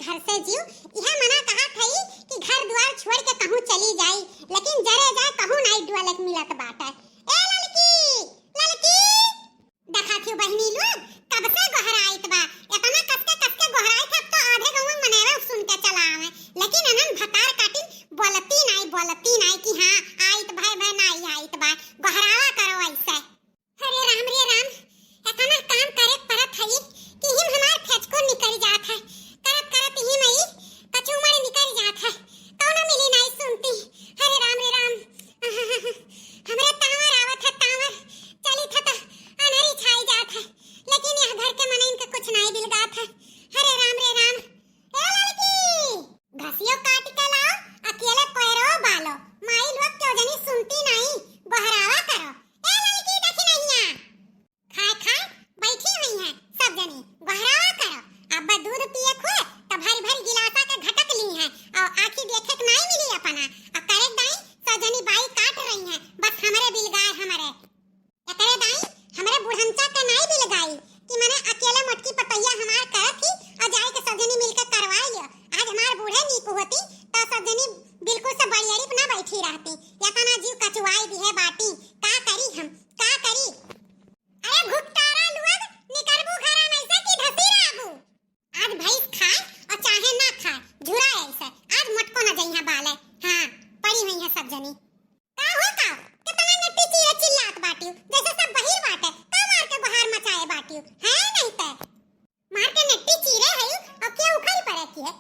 घर से जीव। यह मना कहा थई कि घर द्वार छोड़ के कहूं चली जाई, लेकिन जरे जाए कहूं नहीं डुअलक मिलत बाटे। ए लड़की लड़की देखा थी बहनी लोग कब से गोहराइत बा, इतना कसके गोहराइत। अब तो आधे गांव में मनेवे सुन के चला आवे, लेकिन अनन भतार काटिन बोलती नहीं कि हां आइत भाई नहीं आइत बा। गोहरावा करो ऐसे। अरे राम रे राम, इतना काम करे परत हई कि हिम हमार फेचको निकल जात है। करत ही मई कचुमड़ निकल जात है, कौन मिली नहीं सुनती। अरे राम रे राम, हमरे तावर आवत है तावर चली था अनहरी छाई जात है, लेकिन यह घर के मनइन के कुछ नहीं दिलगात है। अरे राम रे राम। ए लड़की घसियो काट के लाओ, अकेले पैरो बालो। माई लोग क्यों जनी सुनती नहीं, बहरावा करो। ए लड़की देखी नहीं आ खाए बैठी हुई है सब जनी, बहरावा करो। अब दूध पिए खोए तब भरी गिलासा के घटक ली है और आंखी देखे के नहीं मिली अपना। अब करे दाई सब जनी बाई काट रही है, बस हमरे बिलगाए हमरे करे दाई हमरे बुढ़ंचा के नहीं बिलगाई कि मैंने अकेले मोटकी पतैया हमार करत थी और जाए के सब जनी मिलकर करवा लियो। आज हमार बूढ़े नीकू होती तो सब जनी बिल्कुल से बड़ियारी ना बैठी रहती। या तना जीव कचुआई भी है बाटी, का करी हम का करी। अरे भुक्तारा लोग निकलबू घरा में से कि धसी राबू। आज भैंस खाए और चाहे ना खाए झुरा ऐसे आज मटको न जइहा बाले। हां पड़ी हुई है सब जनी। का हो का कितना नट्टी चीरे चिल्लात बाटियो, जैसे सब बहिर बाटे का मार के बाहर मचाए बाटियो है नहीं ते मार के नट्टी चीरे है और क्या उखड़ पड़े की है।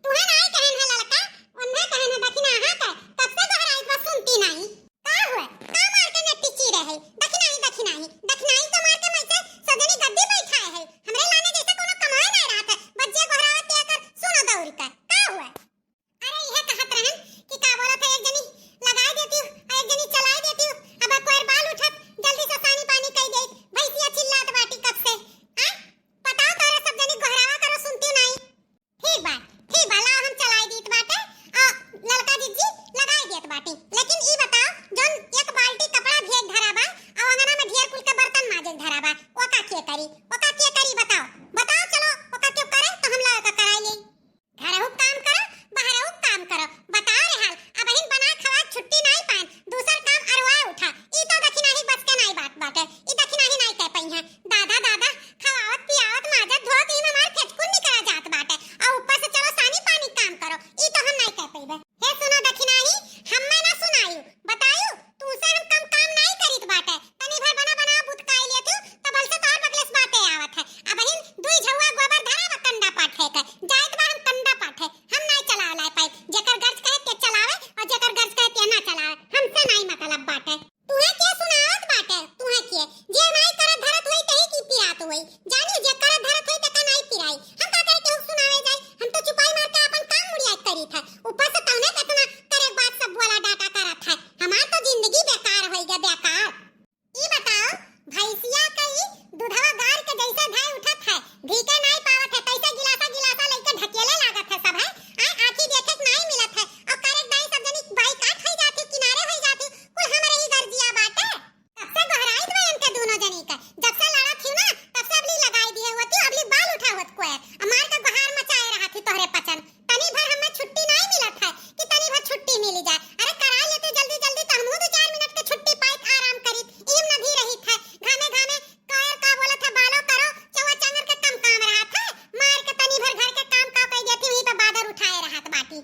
तुहे नहीं कहन है लड़का, उन्हें कहन है दखिना हां का तब से गहराई बस सुनती नहीं। का हुआ का मार के नट्टी चीरे है, दखिनाई तो मार के मैसे सजनी गद्दी बैठाए है। हमरे लाने जैसा कोनो कमाए नहीं रहत है, बच्चे गोहरावा के कर सुनो दौड़ का हुआ। अरे यह कहत रहन कि का बोलत है, एक जनी लगा देती और एक जनी चला देती। अब कोई बाल उठत जल्दी से पानी कई दे, भैंसिया चिल्लात बाटी कब से। हां बताओ तोरे सब जनी गोहरावा करो सुनती नहीं। ठीक बा ला हम चलाई दीत बाटे और लड़का जिज्जी लगाई देत बाटी। लेकिन ई बताओ जोन एक बाल्टी कपड़ा भेज धरा बा और अंगना में ढेर कुल के बर्तन माजे धरा बा, ओका के करी बताओ चलो ओका क्यों करे तो हम लोग का कराई ले। घरहु काम करो बाहरहु काम करो, बताओ रे हाल। अब हिन बना खवा छुट्टी नहीं पान, दूसर काम अरवा उठा। ई तो दखिना ही बस के नहीं बात बाटे, ई दखिना ही नहीं कह पई है। दादा खवावत पियावत माजत धोत ही में मार फेचकुन निकल जात बाटे और ऊपर से चलो सानी पानी काम करो, ई तो हम नहीं कह पईबे। हे सुनो दखिना ही हम्मे ना सुनायू बतायू तू से हम कम काम नहीं करित बाटे। तनी भर बना बुतकाई लेतू तो बल से तोर बगलेस बाटे आवत है। अब हिन दुई झौवा गोबर धरा बकंडा पाठे के जाइत बा हम कंडा पाठे हम नहीं चलाव लाई पाई। जेकर गर्ज कहे के चलावे और जेकर गर्ज कहे के ना चलावे, हमसे नहीं मतलब बाटे। तुहे के सुनावत बाटे, तुहे के जे नहीं करत धरत होई तही की पिरात होई। जानी जे करत धरत होई त का नहीं पिराई। हम का कहे के सुनावे जाई, हम तो चुपाई मार के अपन काम मुड़िया करी था। ऊपर से तौने कितना करे बात सब वाला डाटा करत है। हमार तो जिंदगी बेकार होई गया बेकार। ई बताओ भैंसिया कई दूधवा गार के जैसे धाय उठत है, भीके नहीं पावत है, कैसे गिलासा लेके ढकेले लागत है सब है। आंखी देखे नहीं मिलत है और करे दाई सब जनी बाई काट होई जाती किनारे होई जाती कुल हमरे ही गर्जिया बाटे। कब से गहराई दो इनके दोनों जनी का, जब से लड़ा थी ना तब से अबली लगाई दी है होती, अबली बाल उठावत कोए मार के बहार मचाए रहा थी तोहरे पचन। तनी भर हमें छुट्टी नहीं मिलत है कि तनी भर छुट्टी मिल जाए। अरे करा लेते जल्दी तो हमहु 2-4 मिनट के छुट्टी पाइत आराम करित ईम न भी रही था। घामे का बोलत है बालो करो चौवा चंगर के कम काम रहत है, मार के तनी भर घर के काम का कई देती वही पे बादर उठाए रहत बाटी।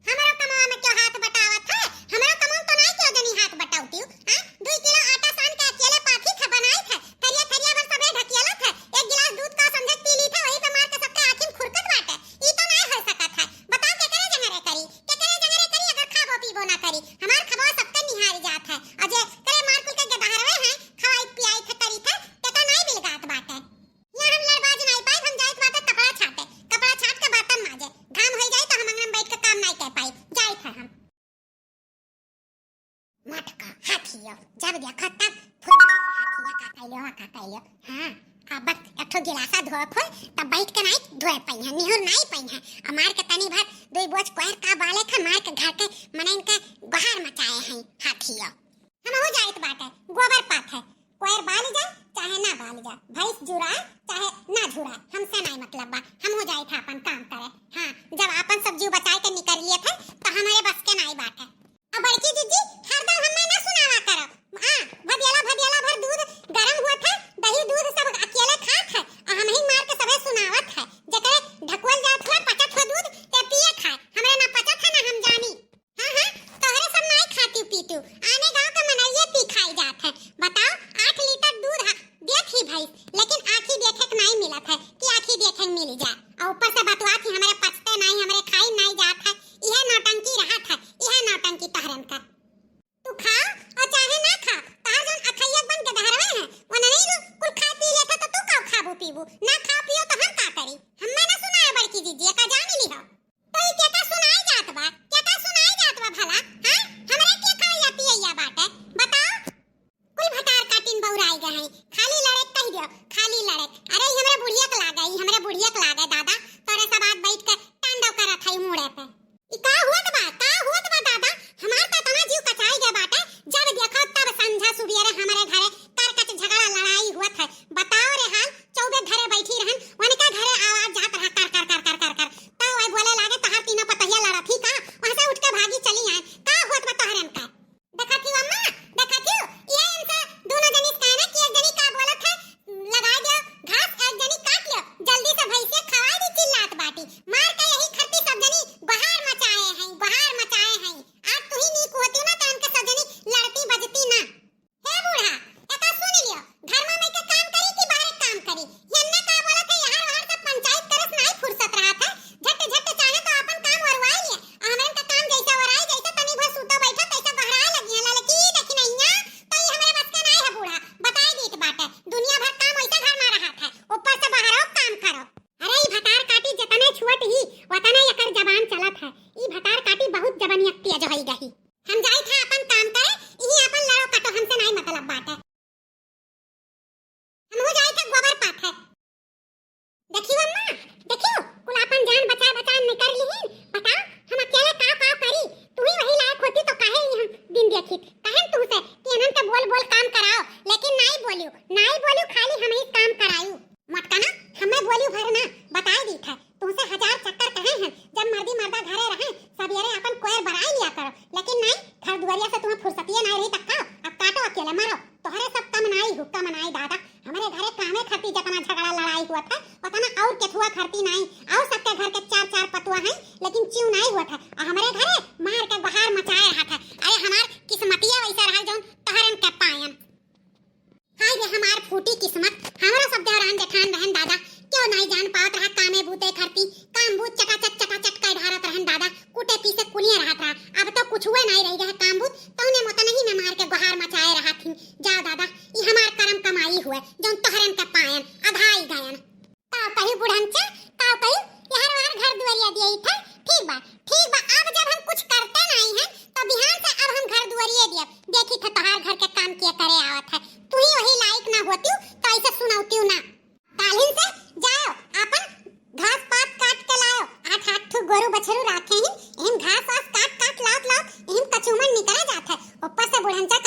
हमरो कमावा में क्यों हाथ बटावत है, हमरो कमावा तो नहीं क्यों जनी हाथ बटावती। हां 2 किलो आटा सान के अकेले पाथी था बनाई था, थरिया भर सबे ढकेलत है। एक गिलास दूध का समझ पी ली था, वही पे मार के सबके आंखी में खुरकत बाटे। ई तो नहीं हो सकत है। बताओ के करे जंगरे करी अगर खाबो पीबो ना करी। हमार खबो सबके निहारी जात है और जे करे मार कुल के गदहरवे है खवाई पियाई थे करी थे ते तो नहीं बिलगात बाटे। यहाँ हम लड़बाज नहीं पाई, हम जाइत बाटे कपड़ा छाट के बर्तन माजे। घाम हो जाए तो हम अंगना में बैठ के काम नहीं कर पाई, जाइत है हम। मटका हाथिया जब देखा तब हाथिया का कइलो। हां अब एक ठो गिलासा धोए खोल तब बैठ के नहीं धोए पई है, निहुर नहीं पई है। हमार के तनी भर दुई बोझ कोयर का बाले खा मार के घर के मने इनके बाहर मचाए हैं हाथिया। हम हो जाइत बाटे गोबर पाथ है, कोयर बाल जा चाहे ना बाल जा, भैंस जुड़ा चाहे ना जुड़ा, हमसे नहीं मतलब बा। हम हो जाए था अपन काम करे। मार के यही खरती सब जनी बहार मचाए हैं, बहार मचाए हैं। आज तू ही नीक होती ना तो इनके सब जनी लड़ती बजती ना। हे बूढ़ा एका सुन लियो, घर में मैं के काम करी कि बाहर काम करी? यन्ने का बोला थे यहाँ वहां सब पंचायत करस नहीं फुर्सत रहा था। झट झट चाहे तो अपन काम वरवाई लिया। हमन का काम जैसा वराई जैसा तनी भर सूता बैठा तैसा बहराए लगी लड़की देखी नहीं ना। तो ये हमारे बस का नहीं है बूढ़ा, बताई दीत बात है। दुनिया भर काम वैसा घर में रहा था, ऊपर से बहराओ काम करो। अरे ई भटार काटी जतने छुअट ही वतने एकर जबान चलत है। ई भटार काटी बहुत जबनियत तेज होई गई। हम जाई था अपन काम करे, ई अपन लड़ो कटो हमसे नहीं मतलब बात है। हम हो जाई था गोबर पात है। देखियो अम्मा, देखियो कुल अपन जान बचा बचा निकर लिहिन। बता हम अकेले का करी? तू ही वही लायक होती तो काहे हम दिन देखी कहें तू से कि अनंत के बोल बोल काम कराओ, लेकिन नहीं बोलियो खाली हम ही काम करायू। मटका ना हमें बोलियो भर ना बताई दी था तुमसे हजार चक्कर कहे हैं। जब मर्दी मर्दा घरे रहे सबेरे अपन कोयर बराई लिया करो, लेकिन नहीं घर दुआरिया से तुम्हें फुर्सतिये नहीं रही तक्का। अब काटो अकेले मारो, तोहरे सब कम नाई हुक्का मनाई दादा। हमारे घरे कामे खती जतना झगड़ा लड़ाई हुआ था उतना और केथुआ खरती नहीं। और सबके घर के चार चार पतुआ हैं लेकिन च्यू नहीं हुआ था। और हमारे घरे मार के बहार मचाए रहा था। अरे हमार किस्मतिया वैसा रहा जौन तहरन के पायन। हाय रे हमार फूटी किस्मत। हमरा सब देवरान जेठान बहन दादा क्यों नहीं जान पावत रहा कामे बूते खरती। काम बूत चटाचट कर ढारत रहन दादा, कुटे पीसे कुलिया रहत रहा। अब तो कुछ हुए नहीं रही है काम बूत, तौने मत नहीं में मार के गुहार मचाए रहा थी। जाओ दादा ई हमार करम कमाई हुए जौन तहरन के पायन अधाई गयन। ताव कही बुढ़ंचा ताव कही यार वार घर दुआरिया दिए था। ठीक बा अब जब हम कुछ करते नहीं हैं तो बिहान से अब हम घर दुआरिया दिए। देखी था तोहार घर के काम किए करे आवत है। तू ही वही लायक ना होती तो ऐसे सुनाउती ना। कालिन से जाओ अपन घास पात काट के लाओ। 8 गोरु बछरू राखे हैं, एहन घास वास काट लाओ एहन कचुमन निकला जात है। ऊपर से बुढ़ंचा